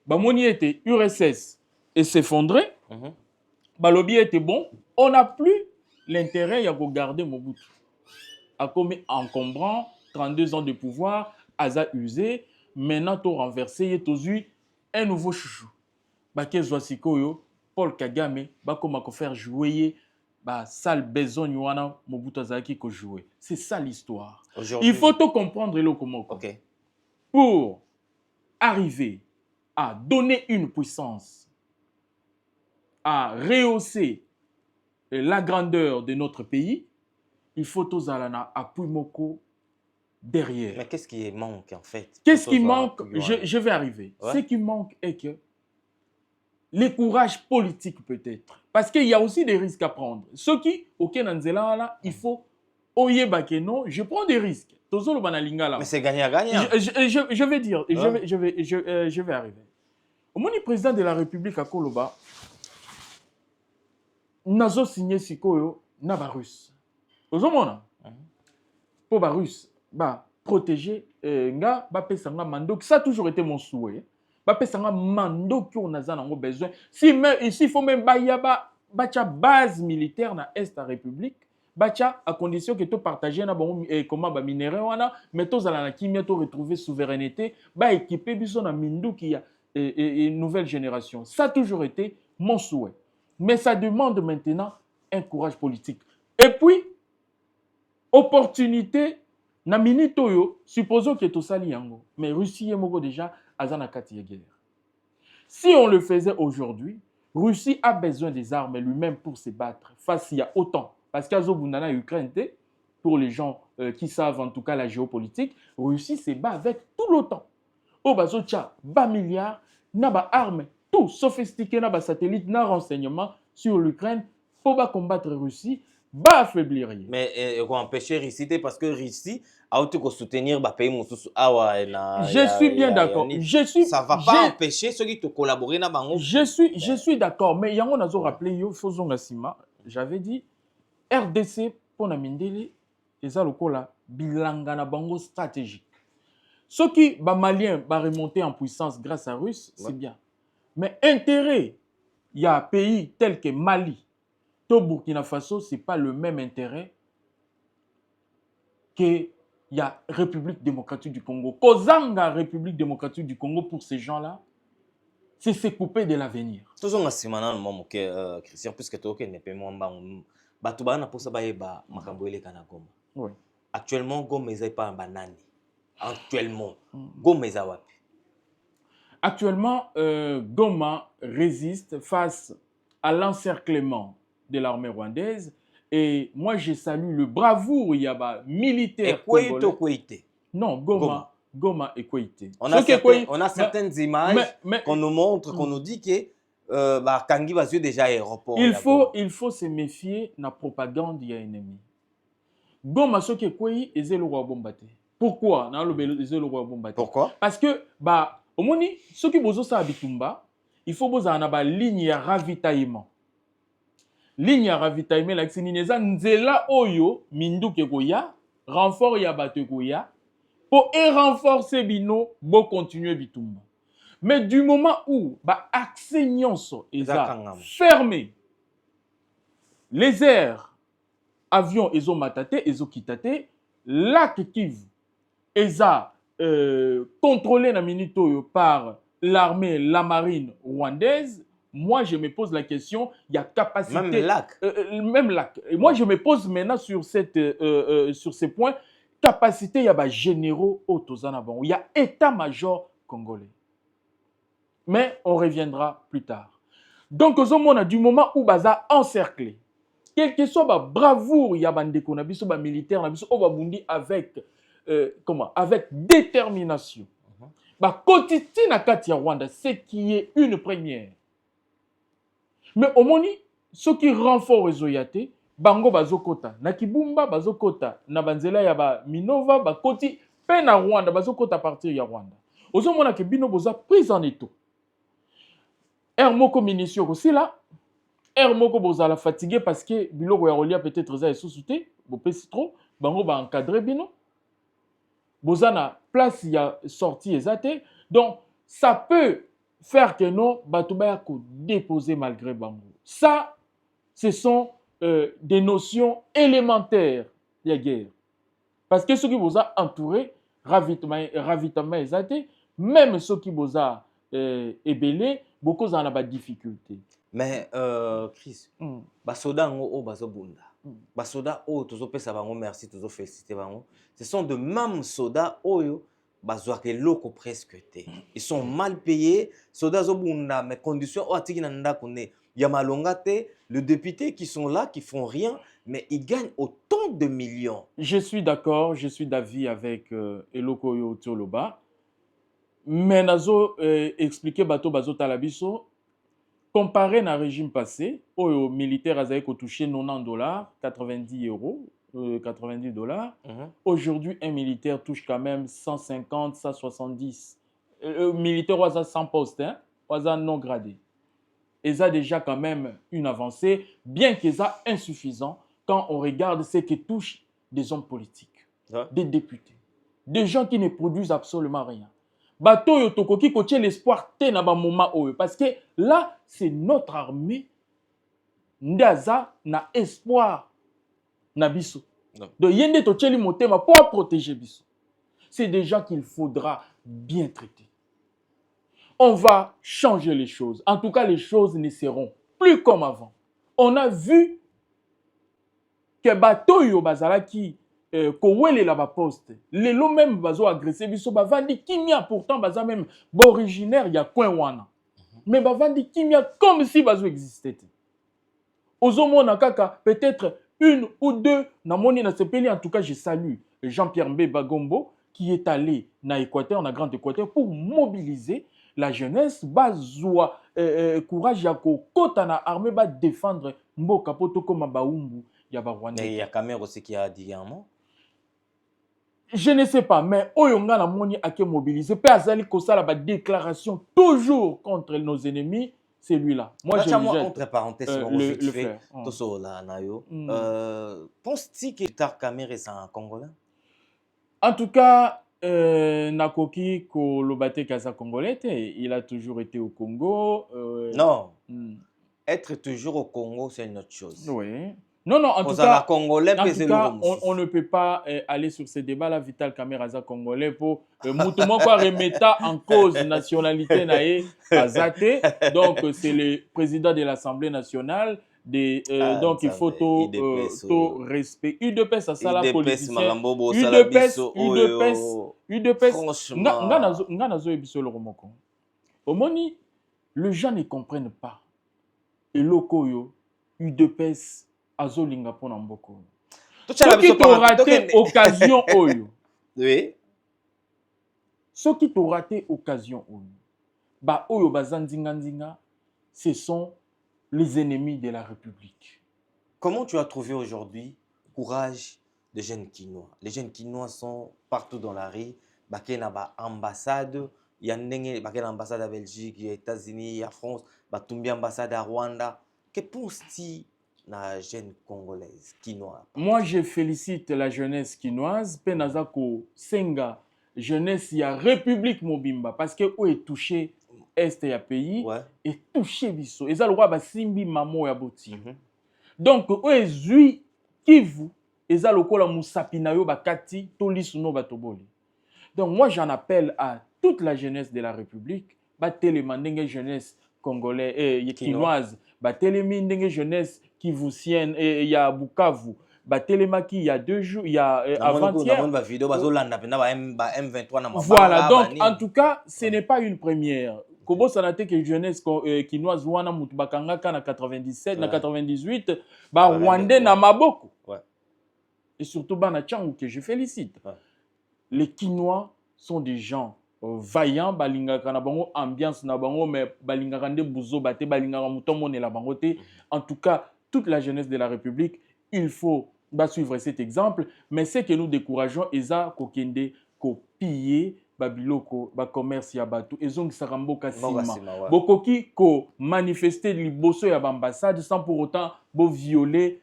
A: Bamoni était URSS et s'effondrer. Balobi était bon. On n'a plus l'intérêt à garder Mobutu. A comme encombrant, 32 ans de pouvoir, Aza usé, maintenant tout renversé, il y a un nouveau chouchou. Baké Zwasikoyo, Paul Kagame, Bakoma ko faire jouer, ba sale besogne wana Mobutu Azaki ko jouer. C'est ça l'histoire. Il faut tout comprendre le comment.
B: Ok.
A: Pour arriver à donner une puissance, à rehausser la grandeur de notre pays, il faut tous aller à Puimoko derrière.
B: Mais qu'est-ce qui manque en fait?
A: Qu'est-ce qui manque? Je vais arriver. Ouais. Ce qui manque est que le courage politique peut-être. Parce qu'il y a aussi des risques à prendre. Ceux qui, au Kenanzela, il faut oye bakeno, je prends des risques.
B: Mais c'est gagnant-gagnant.
A: Je vais dire, ouais. je vais arriver. Au moment du président de la République à Koloba, nazo signé sikoyo na ba russe. Ozomona. Pour ba russe, ba protéger nga ba pesanga mando, ça a toujours été mon souhait. Ba pesanga mando qui on a zanango besoin. Si même ici il faut même ba yaba bacha base militaire na est la République. Bacha à condition que tu partages na bon comment ba minéraux wana mais tous ala na kimia to retrouver souveraineté ba équiper biso na mindu qui a une nouvelle génération. Ça a toujours été mon souhait. Mais ça demande maintenant un courage politique. Et puis opportunité na minute oyo supposons que tosali yango mais Russie est moko déjà azana kati ya guerre. Si on le faisait aujourd'hui, Russie a besoin des armes lui-même pour se battre face à autant parce qu'il y a Zobundana Ukraine pour les gens qui savent en tout cas la géopolitique, Russie se bat avec tout l'OTAN. Oh bazo tcha ba milliards na ba armes tout sophistiqué na ba satellite na renseignement sur l'Ukraine pour ba combattre Russie. Bah affaiblir.
B: Mais on empêcher Russie parce que Russie a aussi soutenir les pays
A: je suis bien d'accord.
B: Ça ne va pas empêcher ceux qui te collaborer dans bango.
A: Je suis d'accord mais yango nazo rappeler yo fozonga sima, j'avais dit RDC pour na mindele eza lokola bilanga na bango stratégique. Ceux qui ba Maliens ba remonter en puissance grâce à Russe, c'est bien. Mais intérêt il y a un pays tel que Mali au Burkina Faso, ce n'est pas le même intérêt que la République démocratique du Congo. Kozanga République démocratique du Congo pour ces gens-là, c'est se couper de l'avenir.
B: Toujours un Christian, puisque tu es un actuellement, Goma n'est pas un banani. Actuellement, Goma est un
A: Actuellement, Goma résiste face à l'encerclement de l'armée rwandaise et moi je salue le bravoure militaire
B: congolais.
A: Non, Goma et Kouité.
B: On a certaines images qu'on nous montre, qu'on nous dit que Kangi va déjà aéroport.
A: Il faut se méfier de la propagande de l'ennemi. Goma ce qui est Koué et le roi bombaté. Pourquoi?
B: Pourquoi?
A: Parce que au moni ce qui bozo sa bitumba, il faut bozo na ligne de ravitaillement. Ligne ya ravitaillement la kinineza nzela oyo minduke koya renfort ya bato koya pour renforcer bino bo continuer bitumba. Mais du moment où ba accès nyonso eza fermé, les airs avions ezo matate ezo kitate lac Kivu eza contrôlé na minute oyo par l'armée la marine rwandaise. Moi, je me pose la question, il y a capacité... Même lac. Et moi, je me pose maintenant sur ces points, capacité, il y a généraux au Tozanabon. Il y a état-major congolais. Mais on reviendra plus tard. Donc, du moment où Baza encerclé, quel que soit la bravoure, il y a des militaires, avec, avec détermination. Quotidien na kati ya Rwanda, ce qui est une première. Mais au moni, ce qui renforce Ezoyate, bango bazokota, na Kibumba bazokota, na banzela ya ba Minova bakoti pe na Rwanda bazokota partir ya Rwanda. Ozo mona ke bino boza prise en étau. Moko minisio aussi là. Moko boza la fatigué parce que biloko ya rolia peut-être za sous-souté, bo pesi trop, bango ba encadrer bino. Boza na place ya sortie ezate. Donc ça peut faire que non, Batouba ko déposer malgré Bango. Ça, ce sont des notions élémentaires de la guerre. Parce que ceux qui vous ont entouré, ravitaillement exaté, même ceux qui vous ont ébélé, beaucoup en ont des difficultés.
B: Mais, Chris, basoda ngo bazobunda. Basoda o tozo pesa bango merci, tozo féliciter bango. Ce sont de mêmes sodas oyo. Presque. Ils sont mal payés. Mais conditions le député qui sont là, qui font rien, mais ils gagnent autant de millions.
A: Je suis d'accord, je suis d'avis avec Eloko Yo Tioloba. Mais nazo expliquer bato bazo talabiso comparé à un régime passé, aux militaires a touché $90, 90 euros. 90 $. Aujourd'hui, un militaire touche quand même 150, 170. Militaire, on a 100 postes, on a non gradé. Ils ont déjà quand même une avancée, bien qu'ils soient insuffisants quand on regarde ce qui touche des hommes politiques, des députés, des gens qui ne produisent absolument rien. Bato yotoko qui coach l'espoir té na ba moment parce que là, c'est notre armée. Ndaza na espoir. Nabiso. Donc, yende to tcheli motema pour protéger Biso. C'est des gens qu'il faudra bien traiter. On va changer les choses. En tout cas, les choses ne seront plus comme avant. On a vu que bateau yo bazala qui kowelela baposte lelo même bazo agressé biso bavandi kimia pourtant baza même originaire ya coin wana mais bavandi kimia comme si bazo existait ozomona kaka peut-être une ou deux namoni na sepeli. En tout cas je salue Jean-Pierre Mbeba Gombo qui est allé na Équateur, na Grand Équateur pour mobiliser la jeunesse bazwa courage ya kokota na armée ba défendre mboka poto koma baumbu ya ba Rwanda.
B: Et il y a Camer aussi qui a dit un mot.
A: Je ne sais pas, mais Oyonga na moni a été mobilisé. Pe azali kosala ba déclaration toujours contre nos ennemis, c'est lui-là. Moi je
B: moi
A: jette,
B: entre parenthèses
A: le frère.
B: Toso la nayo. Penses-tu que Vital Camer est un Congolais?
A: En tout cas, Nakoki Kolobate Kaza Congolais, il a toujours été au Congo.
B: Non. Être toujours au Congo, c'est une autre chose.
A: Oui. Non, en tout cas, on ne peut pas aller sur ces débats-là. Vital Kameraza congolais pour Moutoumon quoi remettre en cause nationalité nae azate. Donc c'est le président de l'Assemblée nationale. Donc il faut tout respect. UDPS ça ça la politicien. UDPS. Nga nazo ebiso le romoko. Omoni, les gens ne comprennent pas. Et lokoyo UDPS azolinga pona mboko. Soki to raté occasion oyo.
B: Oui.
A: Soki to raté occasion oyo. Ba oyo bazandinga ce sont les ennemis de la République.
B: Comment tu as trouvé aujourd'hui courage des jeunes Kinois? Les jeunes Kinois sont partout dans la rue. Bakena ba ambassade, il y a une ambassade à Belgique, il y a États-Unis, il y a France, batumbi ambassade à Rwanda. Que penses-tu la jeune congolaise quinoise?
A: Moi, je félicite la jeunesse quinoise. Penazako Senga, jeunesse, il y a République Mobimba. Parce que où est touché Est ya pays, est touché biso. Et ça, le roi Basimbi Mamo ya Boti. Donc, où est Zui Kivu, et ça, le roi Moussapinayo Bakati, Tolisuno Batoboli. Donc, moi, j'en appelle à toute la jeunesse de la République, Batelemandenge jeunesse congolaise et quinoise. Batelemi ndenge jeunesse kivusienne et il y a Bukavu. Batelemaki il y a 2 jours, il y a avant-hier. Voilà, donc en tout cas, ce n'est pas une première. Kobo sanate que jeunesse quinoise wana mutu bakanga na 97, na 98, ba Rwandais na maboko. Et surtout bana Tchangou que je félicite. Les Quinois sont des gens vaillant balingaka na bango ambiance na bango mais balingaka nde buzo bate balingaka mutomo ne la bango te. En tout cas toute la jeunesse de la République il faut suivre cet exemple mais c'est que nous décourageons eza kokende ko piller babiloko ba commerce ya batu ezong saramboka sima bokoki ko manifester liboso ya ambassade sans pour autant bo violer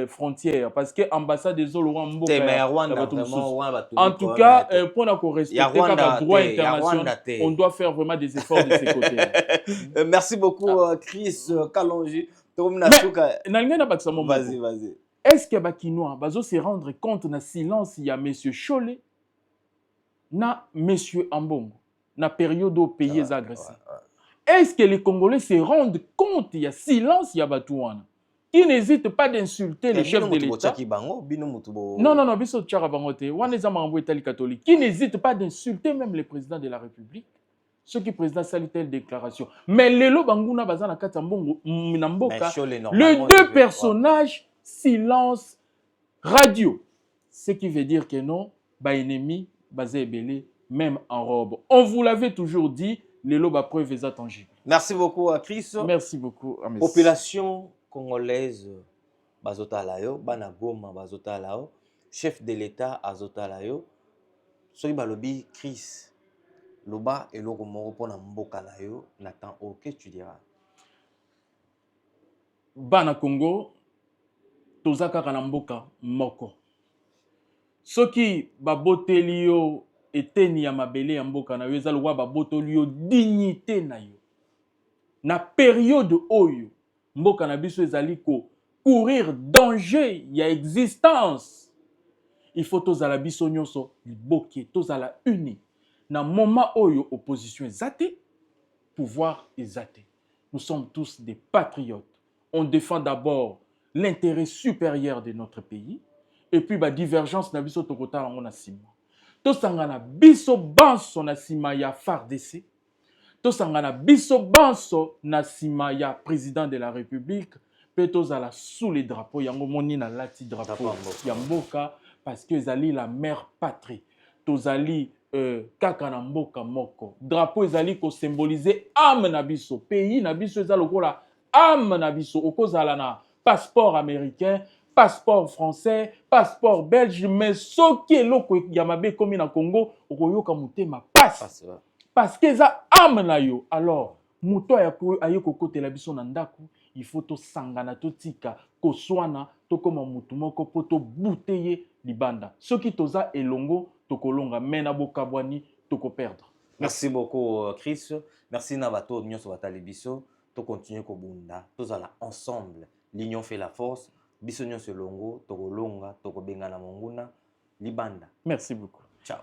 A: frontières parce que ambassade des Zolo en tout cas pour respecter le droit international on doit faire vraiment des efforts de ces côtés.
B: Merci beaucoup Chris Kalonji.
A: Vas-y. Est-ce que Bakinois bazo se rendre compte na silence il y a monsieur Cholé na monsieur Ambongo na période au pays agressé? Est-ce que les Congolais se rendent compte il y a silence il y a Batouana qui n'hésite pas d'insulter les chefs de l'État? Non, biso tchara bangote. Waneza mambo etali catholique. Qui n'hésite pas d'insulter même le président de la République. Ceux qui président sali telle déclaration. Mais lelo banguna bazana katambongo minamboka. Les deux personnages silence radio. Ce qui veut dire que non, ba ennemi basé belé même en robe. On vous l'avait toujours dit, lelo ba preuve est tangible.
B: Merci beaucoup à Chris.
A: Merci beaucoup à
B: population congolaise bazota layo bana goma bazota lao chef de l'état azota layo soki balobi Chris loba eloko moko pona mboka layo n'attend aucun tu diras
A: bana Congo tozaka kana mboka moko soki baboteli yo eteni ya mabele ya mboka na yo eza lokwa babotoli yo dignité na yo na période oyo mboka na biso ezali ko courir danger ya existence. Il faut tozala biso nyonso liboke tozala uni na moment oyo opposition ezate pouvoir ezate. Nous sommes tous des patriotes. On défend d'abord l'intérêt supérieur de notre pays et puis ba divergence na biso tokota yango na sima tosangana biso banso na sima ya FARDC tosangana biso banso na sima ya président de la République pe tozala sous les drapeaux yango moni na lati drapeau ya mboka parce que ezali la mère patrie tozali kaka na mboka moko drapeau ezali ko symboliser âme na biso pays na biso ezali lokola âme na biso okozala na passeport américain passeport français passeport belge mais soki eloko ya mabe komi na Congo okoyoka motema passe parce que eza âme na yo alors moto aye kokotela biso na ndako il faut tosangana totika koswana tokoma mutu moko po tobute ye libanda soki toza elongo tokolonga mena bokabwani tokoperdre.
B: Merci beaucoup Chris, merci na bato nyonso batali biso to continuer kobunda tozala ensemble, l'union fait la force, biso nyonso elongo tokolonga tokobengana monguna libanda.
A: Merci beaucoup.
B: Ciao.